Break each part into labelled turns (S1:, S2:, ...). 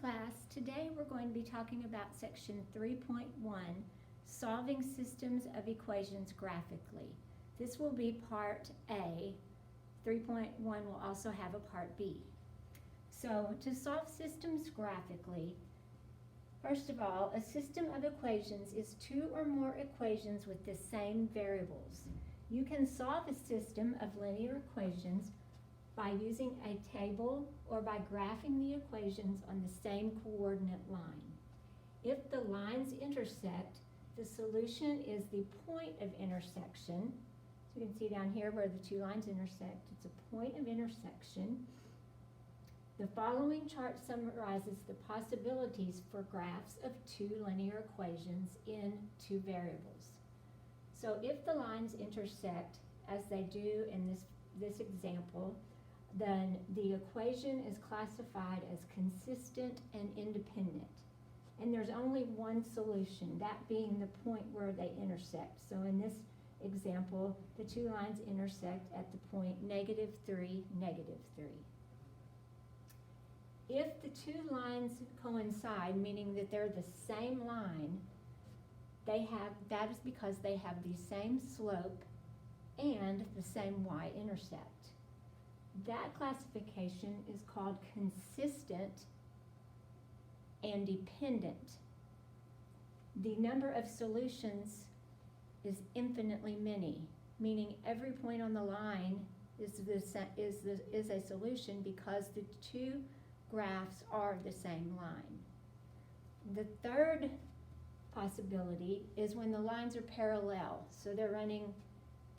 S1: class. Today we're going to be talking about section 3.1, solving systems of equations graphically. This will be part A. 3.1 will also have a part B. So to solve systems graphically, first of all, a system of equations is two or more equations with the same variables. You can solve a system of linear equations by using a table or by graphing the equations on the same coordinate line. If the lines intersect, the solution is the point of intersection. So you can see down here where the two lines intersect, it's a point of intersection. The following chart summarizes the possibilities for graphs of two linear equations in two variables. So if the lines intersect, as they do in this example, then the equation is classified as consistent and independent. And there's only one solution, that being the point where they intersect. So in this example, the two lines intersect at the point -3, -3. If the two lines coincide, meaning that they're the same line, that is because they have the same slope and the same y-intercept. That classification is called consistent and dependent. The number of solutions is infinitely many, meaning every point on the line is a solution because the two graphs are the same line. The third possibility is when the lines are parallel, so they're running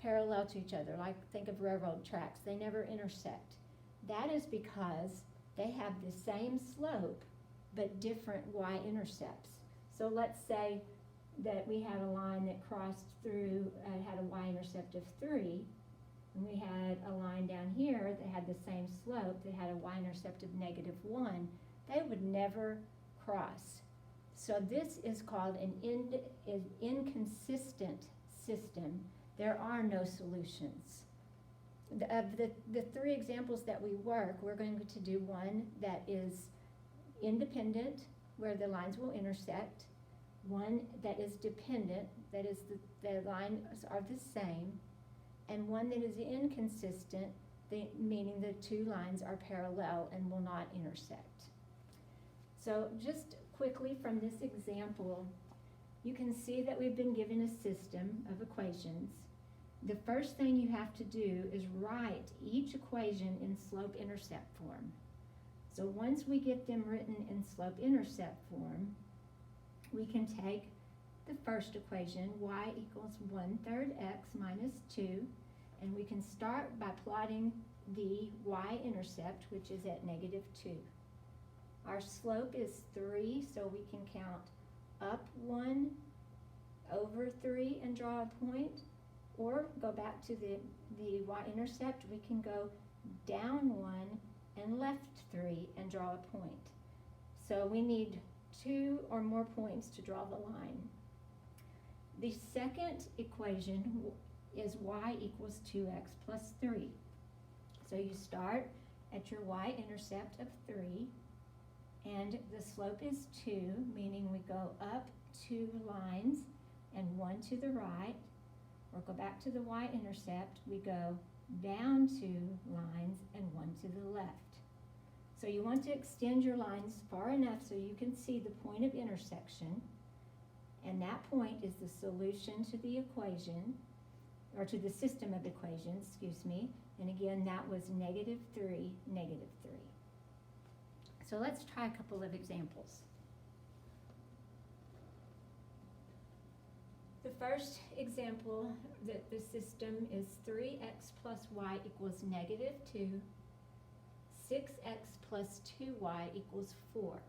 S1: parallel to each other, like think of railroad tracks, they never intersect. That is because they have the same slope but different y-intercepts. So let's say that we had a line that crossed through, had a y-intercept of 3, and we had a line down here that had the same slope that had a y-intercept of -1, they would never cross. So this is called an inconsistent system. There are no solutions. Of the three examples that we work, we're going to do one that is independent, where the lines will intersect, one that is dependent, that is the lines are the same, and one that is inconsistent, meaning the two lines are parallel and will not intersect. So just quickly from this example, you can see that we've been given a system of equations. The first thing you have to do is write each equation in slope-intercept form. So once we get them written in slope-intercept form, we can take the first equation, y equals 1/3 x minus 2, and we can start by plotting the y-intercept, which is at -2. Our slope is 3, so we can count up 1 over 3 and draw a point, or go back to the y-intercept, we can go down 1 and left 3 and draw a point. So we need 2 or more points to draw the line. The second equation is y equals 2x plus 3. So you start at your y-intercept of 3, and the slope is 2, meaning we go up 2 lines and 1 to the right, or go back to the y-intercept, we go down 2 lines and 1 to the left. So you want to extend your lines far enough so you can see the point of intersection, and that point is the solution to the equation, or to the system of equations, excuse me, and again that was -3, -3. So let's try a couple of examples. The first example, that the system is 3x plus y equals -2, 6x plus 2y equals 4.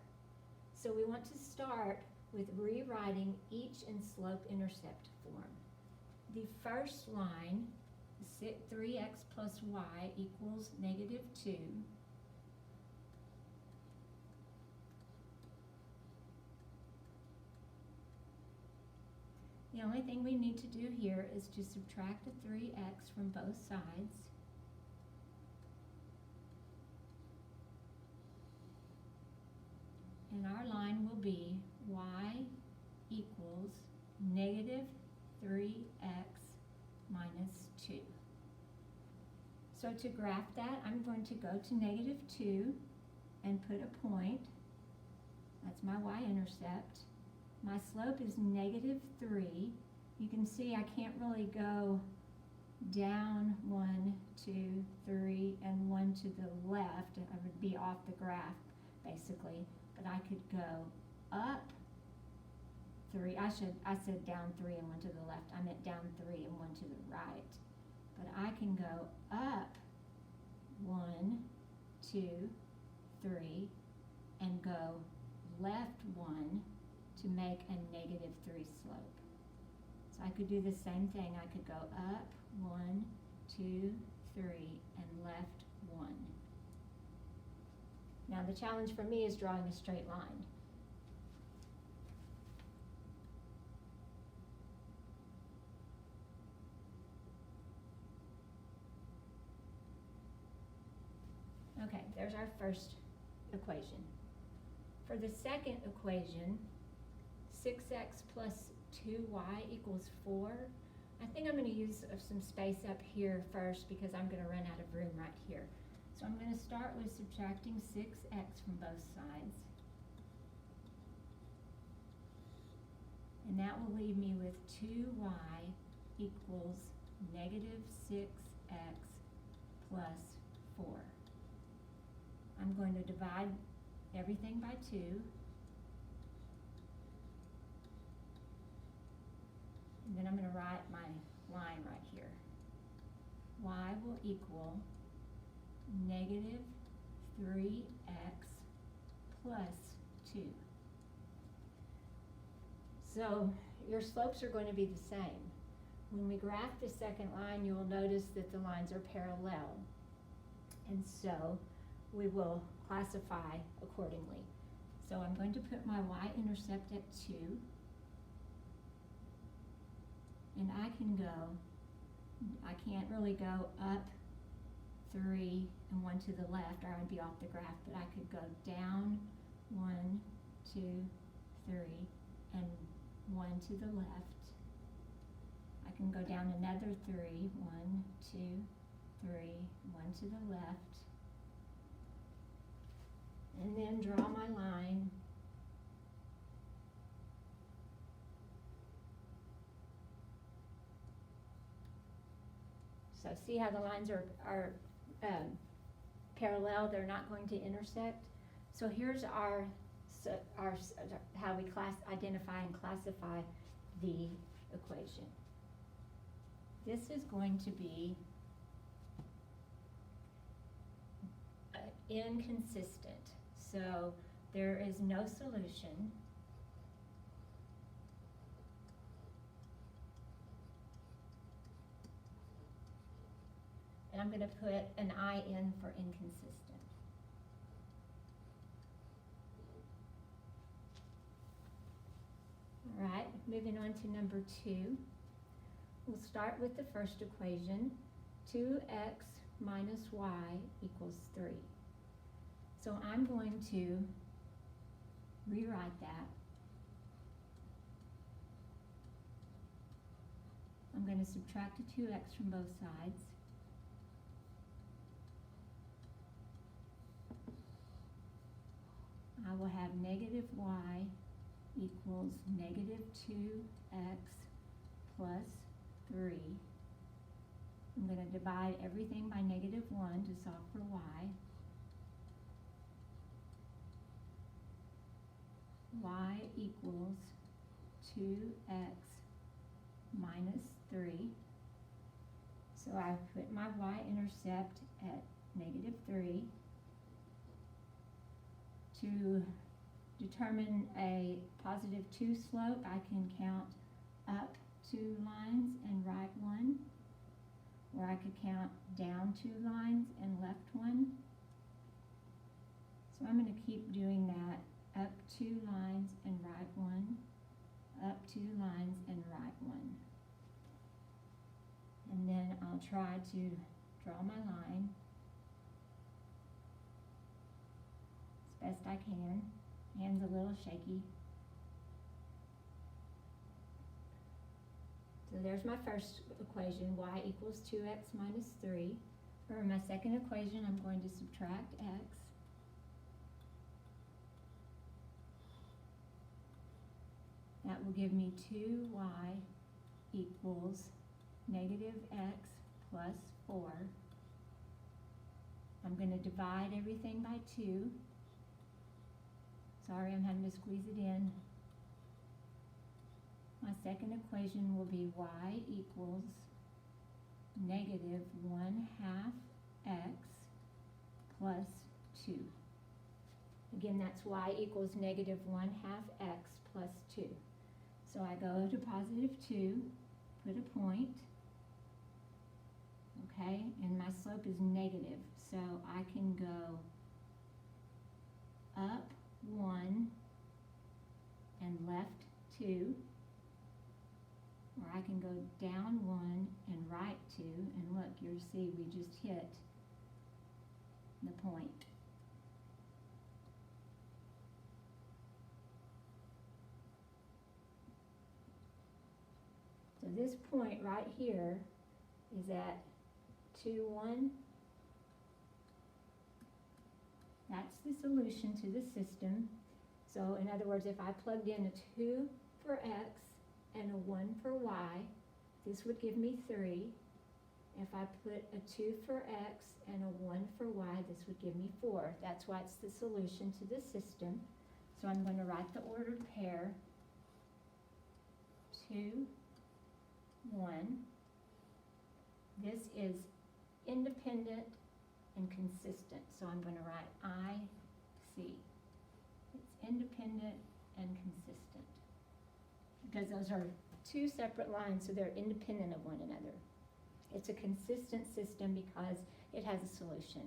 S1: So we want to start with rewriting each in slope-intercept form. The first line, 3x plus y equals -2. The only thing we need to do here is to subtract the 3x from both sides. be y equals negative 3x minus 2. So to graph that, I'm going to go to negative 2 and put a point. That's my y-intercept. My slope is negative 3. You can see I can't really go down 1, 2, 3, and 1 to the left. I would be off the graph, basically. But I could go up 3. I said down 3 and 1 to the left. I meant down 3 and 1 to the right. But I can go up 1, 2, 3, and go left 1 to make a negative 3 slope. So I could do the same thing. I could go up 1, 2, 3, and left 1. Now the challenge for me is drawing a straight line. Okay, there's our first equation. For the second equation, 6x plus 2y equals 4. I think I'm going to use some space up here first because I'm going to run out of room right here. So I'm going to start with subtracting 6x from both sides. And that will leave me with 2y equals negative 6x plus 4. I'm going to divide everything by 2. And then I'm going to write my line right here. Y will equal negative 3x plus 2. So your slopes are going to be the same. When we graph the second line, you will notice that the lines are parallel. And so we will classify accordingly. So I'm going to put my y-intercept at 2. And I can't really go up 3 and 1 to the left, or I'd be off the graph, but I could go down 1, 2, 3, and 1 to the left. I can go down another 3, 1, 2, 3, 1 to the left. And then draw my line. So see how the lines are parallel, they're not going to intersect. So here's our how we identify and classify the equation. This is going to be inconsistent. So there is no solution. And I'm going to put an I in for inconsistent. All right, moving on to number 2. We'll start with the first equation. 2x minus y equals 3. So I'm going to rewrite that. I'm going to subtract a 2x from both sides. I will have negative y equals negative 2x plus 3. I'm going to divide everything by negative 1 to solve for y. Y equals 2x minus 3. So I put my y-intercept at negative 3. To determine a positive 2 slope, I can count up 2 lines and right 1, or I could count down 2 lines and left 1. So I'm going to keep doing that, up 2 lines and right 1, up 2 lines and right 1. And then I'll try to draw my line as best I can. Hand's a little shaky. So there's my first equation, y equals 2x minus 3. For my second equation, I'm going to subtract x. That will give me 2y equals negative x plus 4. I'm going to divide everything by 2. Sorry, I'm having to squeeze it in. My second equation will be y equals negative 1/2 x plus 2. Again, that's y equals negative 1/2 x plus 2. So I go to positive 2, put a point, okay, and my slope is negative, so I can go up 1 and left 2, or I can go down 1 and right 2, and look, you'll see we just hit the point. So this point right here is at 2, 1. That's the solution to the system. So in other words, if I plugged in a 2 for x and a 1 for y, this would give me 3. If I put a 2 for x and a 1 for y, this would give me 4. That's why it's the solution to the system. So I'm going to write the ordered pair, 2, 1. This is independent and consistent, so I'm going to write IC. It's independent and consistent because those are two separate lines, so they're independent of one another. It's a consistent system because it has a solution.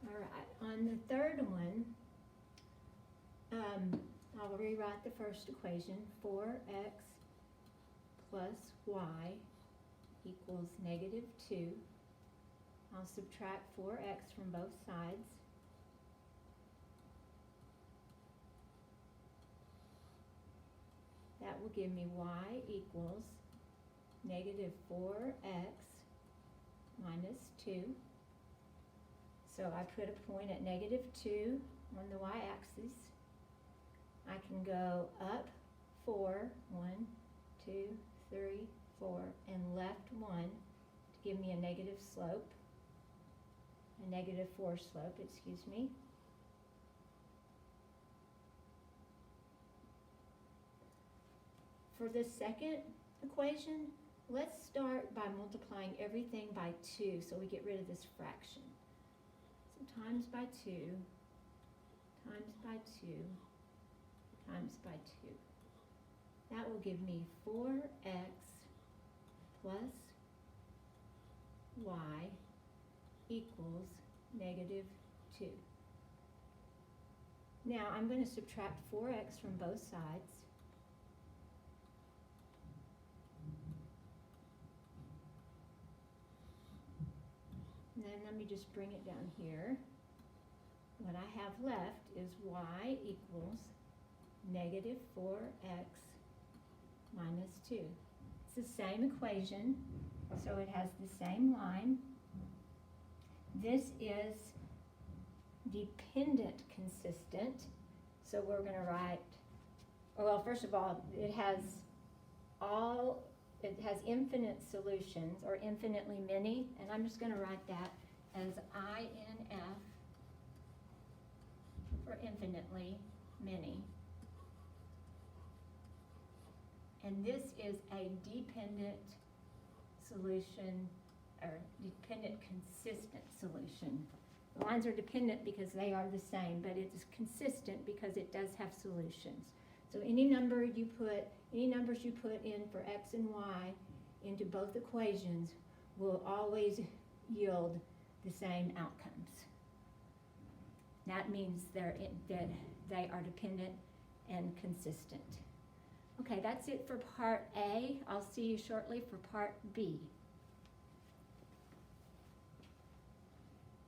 S1: All right, on the third one, I'll rewrite the first equation, 4x plus y equals negative 2. I'll subtract 4x from both sides. That will give me y equals negative 4x minus 2. So I put a point at negative 2 on the y-axis. I can go up 4, 1, 2, 3, 4, and left 1 to give me a negative slope, a negative 4 slope, excuse me. For the second equation, let's start by multiplying everything by 2 so we get rid of this fraction. So times by 2, times by 2, times by 2. That will give me 4x plus y equals negative 2. Now I'm going to subtract 4x from both sides. And then let me just bring it down here. What I have left is y equals negative 4x minus 2. It's the same equation, so it has the same line. This is dependent consistent, so we're going to write, well, first of all, it has infinite solutions, or infinitely many, and I'm just going to write that as INF for infinitely many. And this is a dependent solution, or dependent consistent solution. The lines are dependent because they are the same, but it is consistent because it does have solutions. So any numbers you put in for x and y into both equations will always yield the same outcomes. That means that they are dependent and consistent. Okay, that's it for part A. I'll see you shortly for part B.